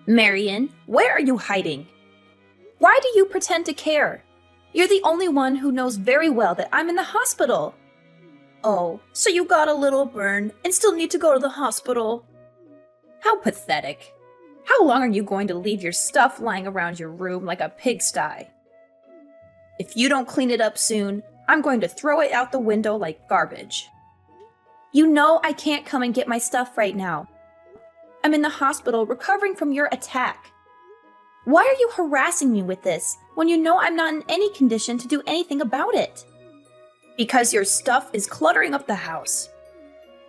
Marion, where are you hiding? Why do you pretend to care? You're the only one who knows very well that I'm in the hospital. Oh, so you got a little burn and still need to go to the hospital? How pathetic. How long are you going to leave your stuff lying around your room like a pigsty? If you don't clean it up soon, I'm going to throw it out the window like garbage. You know I can't come and get my stuff right now. I'm in the hospital recovering from your attack. Why are you harassing me with this when you know I'm not in any condition to do anything about it? Because your stuff is cluttering up the house.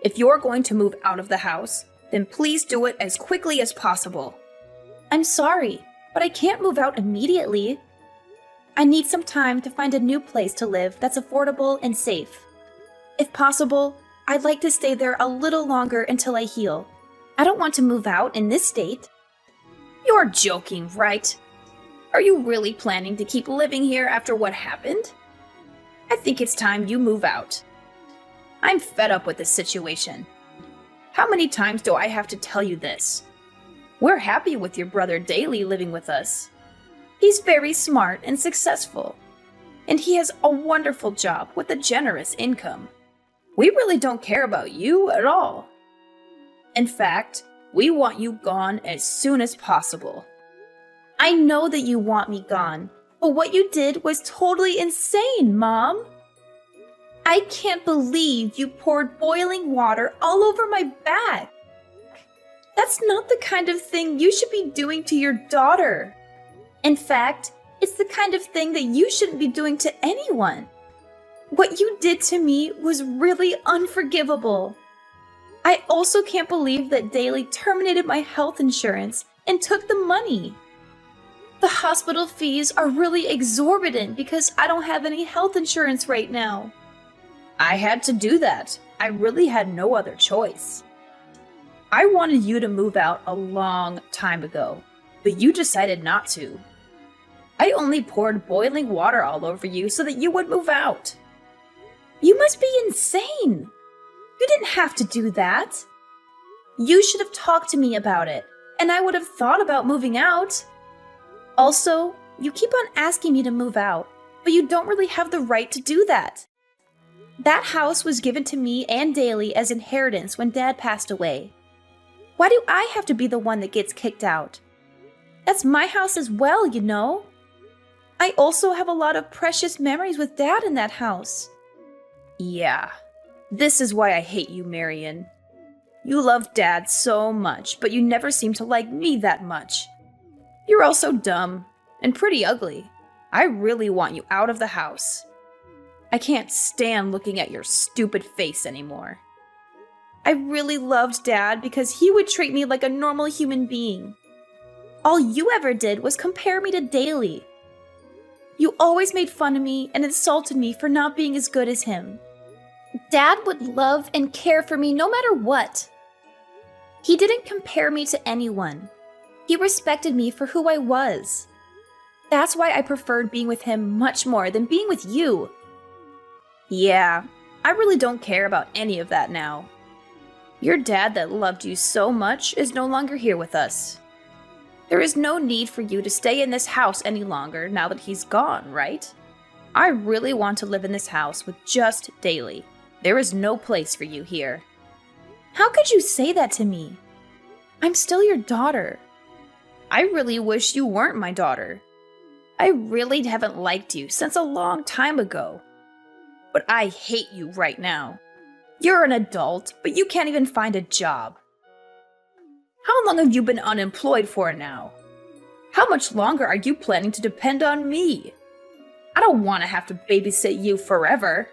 If you're going to move out of the house, then please do it as quickly as possible. I'm sorry, but I can't move out immediately. I need some time to find a new place to live that's affordable and safe. If possible, I'd like to stay there a little longer until I heal. I don't want to move out in this state. You're joking, right? Are you really planning to keep living here after what happened? I think it's time you move out. I'm fed up with this situation. How many times do I have to tell you this? We're happy with your brother Daly living with us. He's very smart and successful, and he has a wonderful job with a generous income. We really don't care about you at all. In fact, we want you gone as soon as possible. I know that you want me gone, but what you did was totally insane, Mom. I can't believe you poured boiling water all over my back. That's not the kind of thing you should be doing to your daughter. In fact, it's the kind of thing that you shouldn't be doing to anyone. What you did to me was really unforgivable. I also can't believe that Daly terminated my health insurance and took the money. The hospital fees are really exorbitant because I don't have any health insurance right now. I had to do that. I really had no other choice. I wanted you to move out a long time ago, but you decided not to. I only poured boiling water all over you so that you would move out. You must be insane. You didn't have to do that. You should have talked to me about it, and I would have thought about moving out. Also, you keep on asking me to move out, but you don't really have the right to do that. That house was given to me and Daly as inheritance when Dad passed away. Why do I have to be the one that gets kicked out? That's my house as well, you know. I also have a lot of precious memories with Dad in that house. Yeah, this is why I hate you, Marion. You love Dad so much, but you never seem to like me that much. You're also dumb and pretty ugly. I really want you out of the house. I can't stand looking at your stupid face anymore. I really loved Dad because he would treat me like a normal human being. All you ever did was compare me to Daly. You always made fun of me and insulted me for not being as good as him. Dad would love and care for me no matter what. He didn't compare me to anyone. He respected me for who I was. That's why I preferred being with him much more than being with you. Yeah, I really don't care about any of that now. Your dad that loved you so much is no longer here with us. There is no need for you to stay in this house any longer now that he's gone, right? I really want to live in this house with just Daly. There is no place for you here. How could you say that to me? I'm still your daughter. I really wish you weren't my daughter. I really haven't liked you since a long time ago. But I hate you right now. You're an adult, but you can't even find a job. How long have you been unemployed for now? How much longer are you planning to depend on me? I don't want to have to babysit you forever.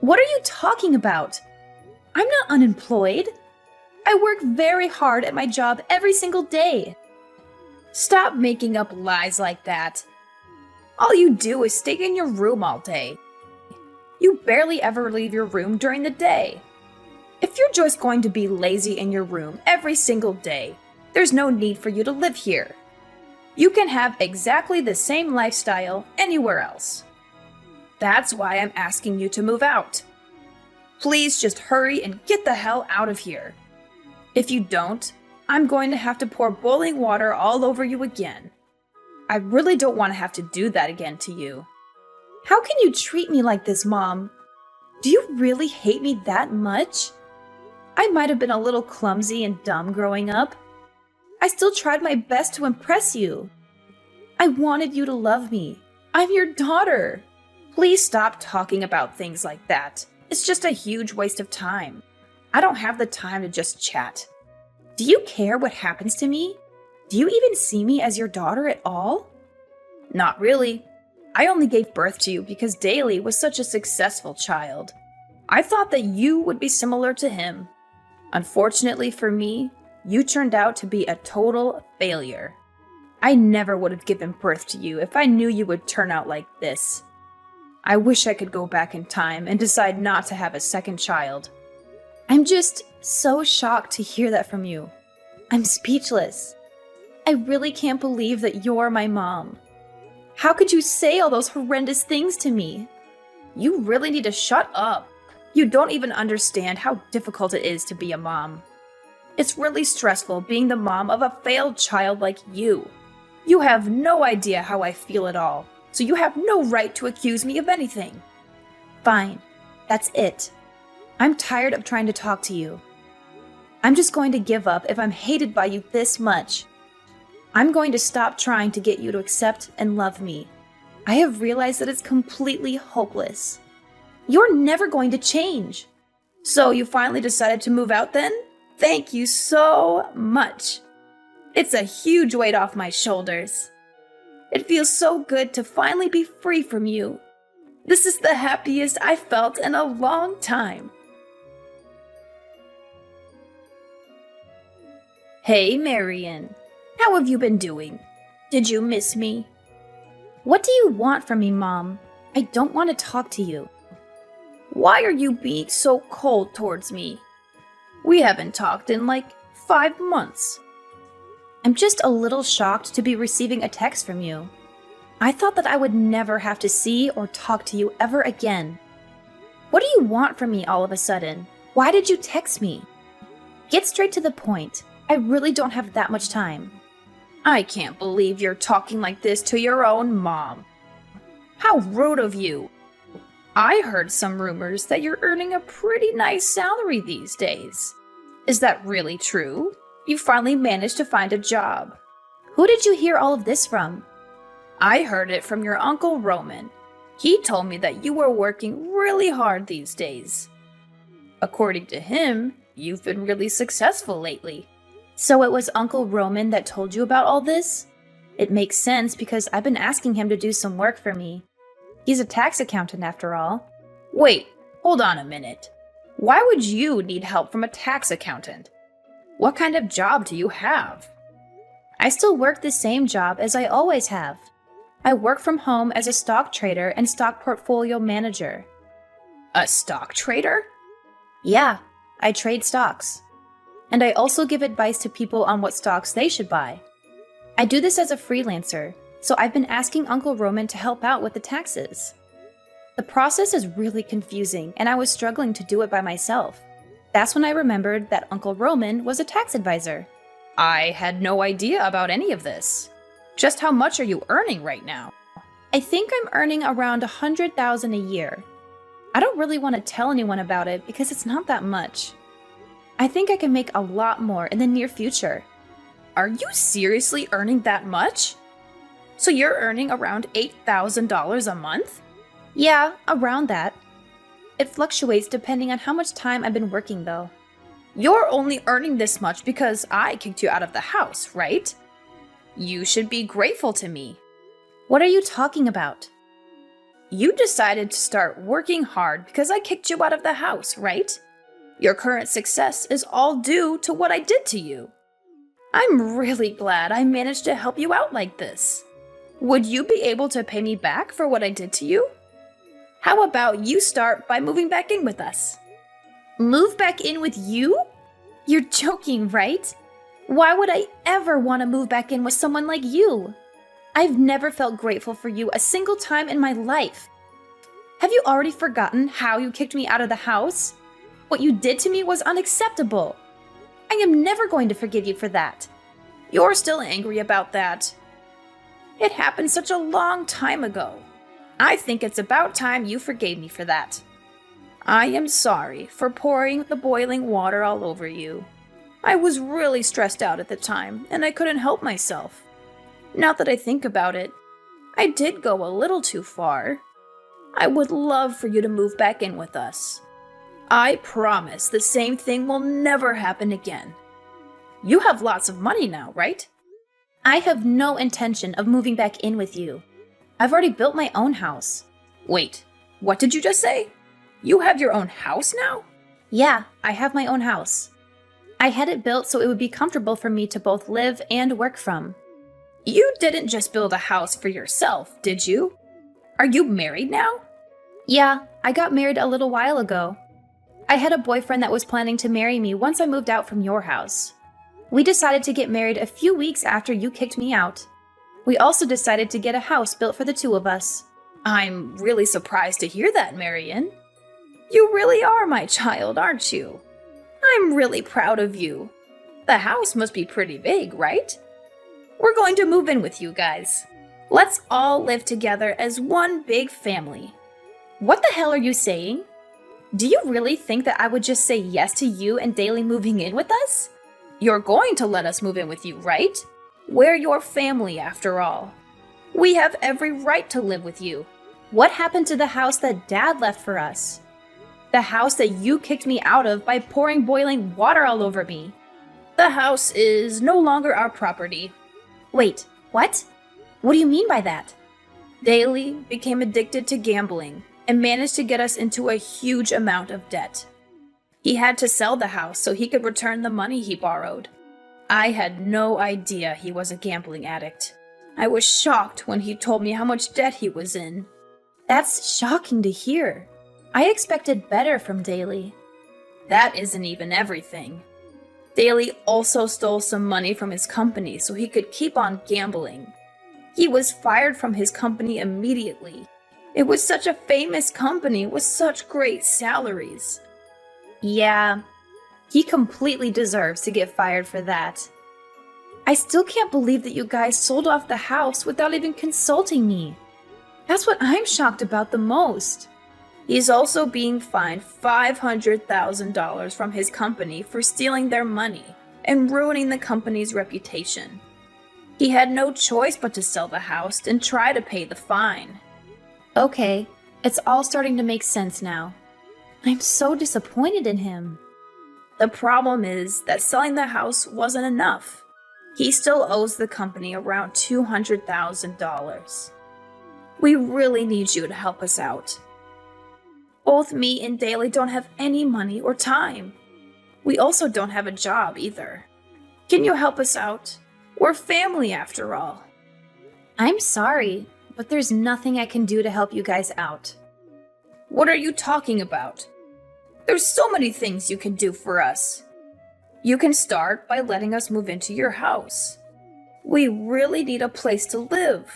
What are you talking about? I'm not unemployed. I work very hard at my job every single day. Stop making up lies like that. All you do is stay in your room all day. You barely ever leave your room during the day. If you're just going to be lazy in your room every single day, there's no need for you to live here. You can have exactly the same lifestyle anywhere else. That's why I'm asking you to move out. Please just hurry and get the hell out of here. If you don't, I'm going to have to pour boiling water all over you again. I really don't want to have to do that again to you. How can you treat me like this, Mom? Do you really hate me that much? I might have been a little clumsy and dumb growing up. I still tried my best to impress you. I wanted you to love me. I'm your daughter. Please stop talking about things like that. It's just a huge waste of time. I don't have the time to just chat. Do you care what happens to me? Do you even see me as your daughter at all? Not really. I only gave birth to you because Daly was such a successful child. I thought that you would be similar to him. Unfortunately for me, you turned out to be a total failure. I never would have given birth to you if I knew you would turn out like this. I wish I could go back in time and decide not to have a second child. I'm just so shocked to hear that from you. I'm speechless. I really can't believe that you're my mom. How could you say all those horrendous things to me? You really need to shut up. You don't even understand how difficult it is to be a mom. It's really stressful being the mom of a failed child like you. You have no idea how I feel at all, so you have no right to accuse me of anything. Fine, that's it. I'm tired of trying to talk to you. I'm just going to give up if I'm hated by you this much. I'm going to stop trying to get you to accept and love me. I have realized that it's completely hopeless. You're never going to change. So you finally decided to move out then? Thank you so much. It's a huge weight off my shoulders. It feels so good to finally be free from you. This is the happiest I've felt in a long time. Hey, Marion. How have you been doing? Did you miss me? What do you want from me, Mom? I don't want to talk to you. Why are you being so cold towards me? We haven't talked in like 5 months. I'm just a little shocked to be receiving a text from you. I thought that I would never have to see or talk to you ever again. What do you want from me all of a sudden? Why did you text me? Get straight to the point. I really don't have that much time. I can't believe you're talking like this to your own mom. How rude of you. I heard some rumors that you're earning a pretty nice salary these days. Is that really true? You finally managed to find a job. Who did you hear all of this from? I heard it from your Uncle Roman. He told me that you were working really hard these days. According to him, you've been really successful lately. So it was Uncle Roman that told you about all this? It makes sense because I've been asking him to do some work for me. He's a tax accountant after all. Wait, hold on a minute. Why would you need help from a tax accountant? What kind of job do you have? I still work the same job as I always have. I work from home as a stock trader and stock portfolio manager. A stock trader? Yeah, I trade stocks. And I also give advice to people on what stocks they should buy. I do this as a freelancer, so I've been asking Uncle Roman to help out with the taxes. The process is really confusing, and I was struggling to do it by myself. That's when I remembered that Uncle Roman was a tax advisor. I had no idea about any of this. Just how much are you earning right now? I think I'm earning around $100,000 a year. I don't really want to tell anyone about it because it's not that much. I think I can make a lot more in the near future. Are you seriously earning that much? So you're earning around $8,000 a month? Yeah, around that. It fluctuates depending on how much time I've been working though. You're only earning this much because I kicked you out of the house, right? You should be grateful to me. What are you talking about? You decided to start working hard because I kicked you out of the house, right? Your current success is all due to what I did to you. I'm really glad I managed to help you out like this. Would you be able to pay me back for what I did to you? How about you start by moving back in with us? Move back in with you? You're joking, right? Why would I ever want to move back in with someone like you? I've never felt grateful for you a single time in my life. Have you already forgotten how you kicked me out of the house? What you did to me was unacceptable. I am never going to forgive you for that. You're still angry about that. It happened such a long time ago. I think it's about time you forgave me for that. I am sorry for pouring the boiling water all over you. I was really stressed out at the time, and I couldn't help myself. Now that I think about it, I did go a little too far. I would love for you to move back in with us. I promise the same thing will never happen again. You have lots of money now, right? I have no intention of moving back in with you. I've already built my own house. Wait, what did you just say? You have your own house now? Yeah, I have my own house. I had it built so it would be comfortable for me to both live and work from. You didn't just build a house for yourself, did you? Are you married now? Yeah, I got married a little while ago. I had a boyfriend that was planning to marry me once I moved out from your house. We decided to get married a few weeks after you kicked me out. We also decided to get a house built for the two of us. I'm really surprised to hear that, Marion. You really are my child, aren't you? I'm really proud of you. The house must be pretty big, right? We're going to move in with you guys. Let's all live together as one big family. What the hell are you saying? Do you really think that I would just say yes to you and Daly moving in with us? You're going to let us move in with you, right? We're your family, after all. We have every right to live with you. What happened to the house that Dad left for us? The house that you kicked me out of by pouring boiling water all over me. The house is no longer our property. Wait, what? What do you mean by that? Daly became addicted to gambling and managed to get us into a huge amount of debt. He had to sell the house so he could return the money he borrowed. I had no idea he was a gambling addict. I was shocked when he told me how much debt he was in. That's shocking to hear. I expected better from Daly. That isn't even everything. Daly also stole some money from his company so he could keep on gambling. He was fired from his company immediately. It was such a famous company with such great salaries. Yeah, he completely deserves to get fired for that. I still can't believe that you guys sold off the house without even consulting me. That's what I'm shocked about the most. He's also being fined $500,000 from his company for stealing their money and ruining the company's reputation. He had no choice but to sell the house and try to pay the fine. Okay, it's all starting to make sense now. I'm so disappointed in him. The problem is that selling the house wasn't enough. He still owes the company around $200,000. We really need you to help us out. Both me and Daly don't have any money or time. We also don't have a job either. Can you help us out? We're family after all. I'm sorry, but there's nothing I can do to help you guys out. What are you talking about? There's so many things you can do for us. You can start by letting us move into your house. We really need a place to live.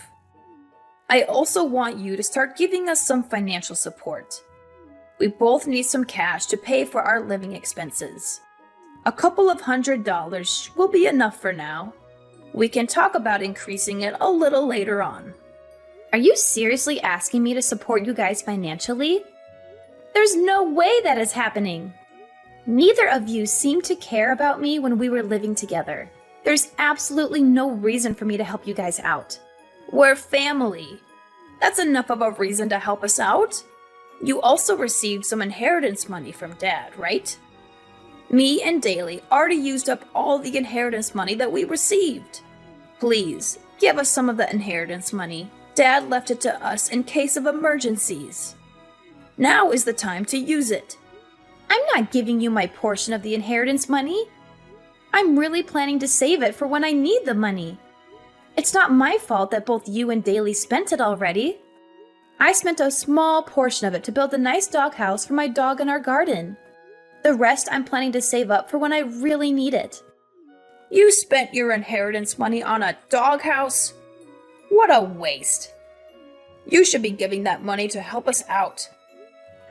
I also want you to start giving us some financial support. We both need some cash to pay for our living expenses. A couple of $100 will be enough for now. We can talk about increasing it a little later on. Are you seriously asking me to support you guys financially? There's no way that is happening. Neither of you seemed to care about me when we were living together. There's absolutely no reason for me to help you guys out. We're family. That's enough of a reason to help us out. You also received some inheritance money from Dad, right? Me and Daly already used up all the inheritance money that we received. Please, give us some of the inheritance money. Dad left it to us in case of emergencies. Now is the time to use it. I'm not giving you my portion of the inheritance money. I'm really planning to save it for when I need the money. It's not my fault that both you and Daly spent it already. I spent a small portion of it to build a nice doghouse for my dog in our garden. The rest I'm planning to save up for when I really need it. You spent your inheritance money on a doghouse? What a waste. You should be giving that money to help us out.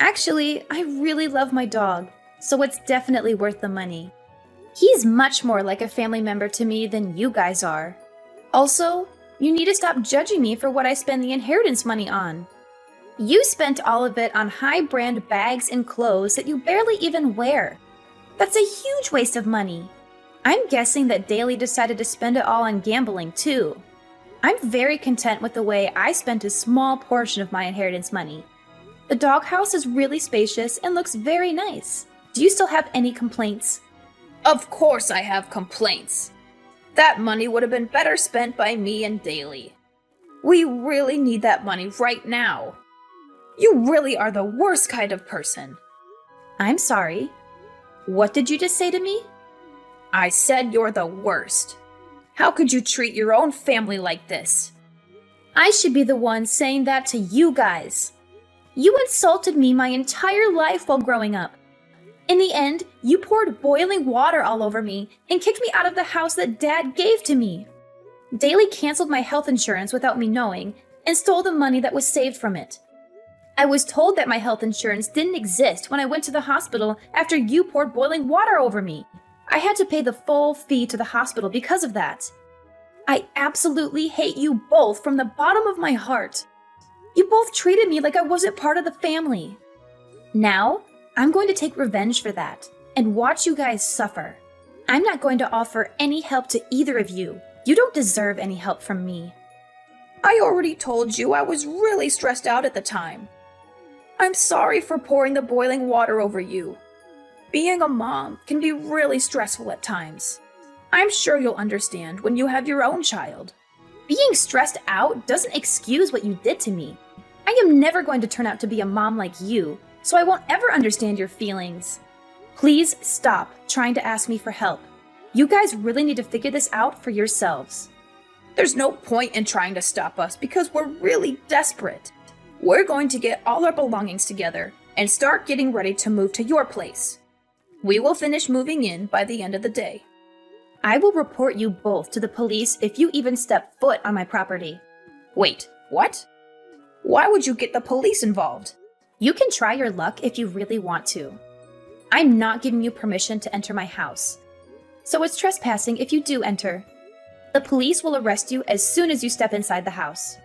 Actually, I really love my dog, so it's definitely worth the money. He's much more like a family member to me than you guys are. Also, you need to stop judging me for what I spend the inheritance money on. You spent all of it on high-brand bags and clothes that you barely even wear. That's a huge waste of money. I'm guessing that Daly decided to spend it all on gambling, too. I'm very content with the way I spent a small portion of my inheritance money. The doghouse is really spacious and looks very nice. Do you still have any complaints? Of course I have complaints. That money would have been better spent by me and Daly. We really need that money right now. You really are the worst kind of person. I'm sorry. What did you just say to me? I said you're the worst. How could you treat your own family like this? I should be the one saying that to you guys. You insulted me my entire life while growing up. In the end, you poured boiling water all over me and kicked me out of the house that Dad gave to me. Daly canceled my health insurance without me knowing and stole the money that was saved from it. I was told that my health insurance didn't exist when I went to the hospital after you poured boiling water over me. I had to pay the full fee to the hospital because of that. I absolutely hate you both from the bottom of my heart. You both treated me like I wasn't part of the family. Now, I'm going to take revenge for that and watch you guys suffer. I'm not going to offer any help to either of you. You don't deserve any help from me. I already told you I was really stressed out at the time. I'm sorry for pouring the boiling water over you. Being a mom can be really stressful at times. I'm sure you'll understand when you have your own child. Being stressed out doesn't excuse what you did to me. I am never going to turn out to be a mom like you, so I won't ever understand your feelings. Please stop trying to ask me for help. You guys really need to figure this out for yourselves. There's no point in trying to stop us because we're really desperate. We're going to get all our belongings together and start getting ready to move to your place. We will finish moving in by the end of the day. I will report you both to the police if you even step foot on my property. Wait, what? Why would you get the police involved? You can try your luck if you really want to. I'm not giving you permission to enter my house. So it's trespassing if you do enter. The police will arrest you as soon as you step inside the house.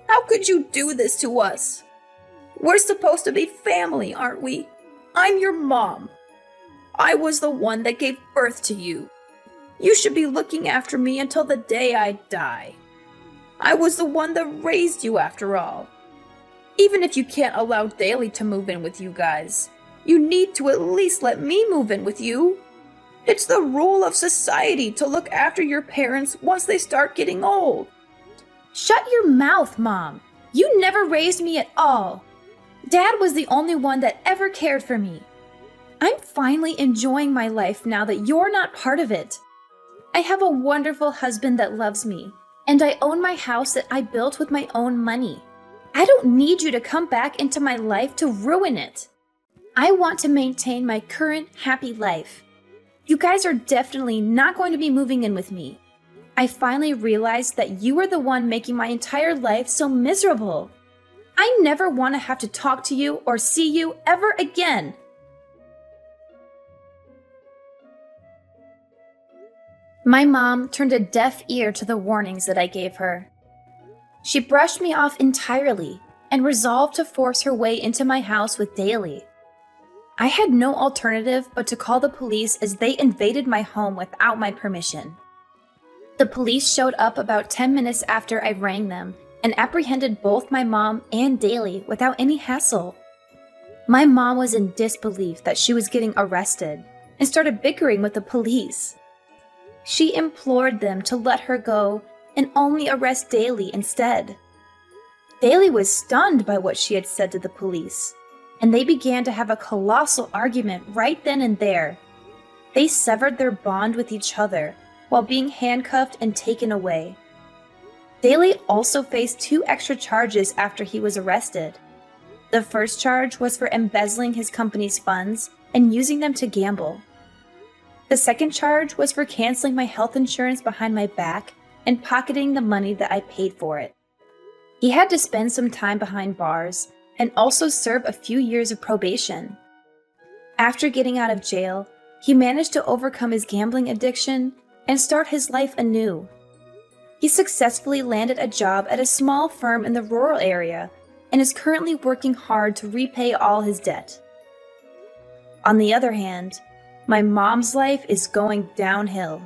How could you do this to us? We're supposed to be family, aren't we? I'm your mom. I was the one that gave birth to you. You should be looking after me until the day I die. I was the one that raised you after all. Even if you can't allow Daly to move in with you guys, you need to at least let me move in with you. It's the rule of society to look after your parents once they start getting old. Shut your mouth, Mom. You never raised me at all. Dad was the only one that ever cared for me. I'm finally enjoying my life now that you're not part of it. I have a wonderful husband that loves me, and I own my house that I built with my own money. I don't need you to come back into my life to ruin it. I want to maintain my current happy life. You guys are definitely not going to be moving in with me. I finally realized that you were the one making my entire life so miserable. I never want to have to talk to you or see you ever again. My mom turned a deaf ear to the warnings that I gave her. She brushed me off entirely and resolved to force her way into my house with Daly. I had no alternative but to call the police as they invaded my home without my permission. The police showed up about 10 minutes after I rang them and apprehended both my mom and Daly without any hassle. My mom was in disbelief that she was getting arrested and started bickering with the police. She implored them to let her go and only arrest Daly instead. Daly was stunned by what she had said to the police, and they began to have a colossal argument right then and there. They severed their bond with each other while being handcuffed and taken away. Daly also faced 2 extra charges after he was arrested. The first charge was for embezzling his company's funds and using them to gamble. The second charge was for canceling my health insurance behind my back and pocketing the money that I paid for it. He had to spend some time behind bars and also serve a few years of probation. After getting out of jail, He managed to overcome his gambling addiction and start his life anew. He successfully landed a job at a small firm in the rural area and is currently working hard to repay all his debt. On the other hand, my mom's life is going downhill.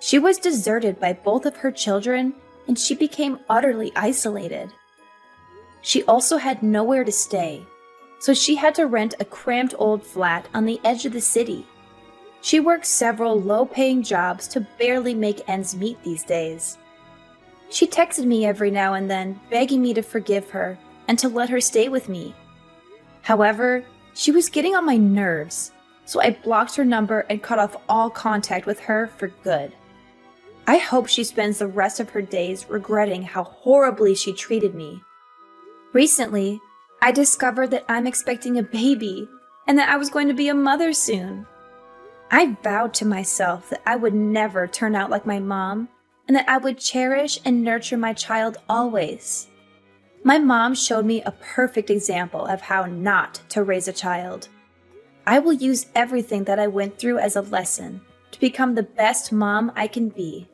She was deserted by both of her children and she became utterly isolated. She also had nowhere to stay, so she had to rent a cramped old flat on the edge of the city. She works several low-paying jobs to barely make ends meet these days. She texted me every now and then, begging me to forgive her and to let her stay with me. However, she was getting on my nerves, so I blocked her number and cut off all contact with her for good. I hope she spends the rest of her days regretting how horribly she treated me. Recently, I discovered that I'm expecting a baby and that I was going to be a mother soon. I vowed to myself that I would never turn out like my mom and that I would cherish and nurture my child always. My mom showed me a perfect example of how not to raise a child. I will use everything that I went through as a lesson to become the best mom I can be.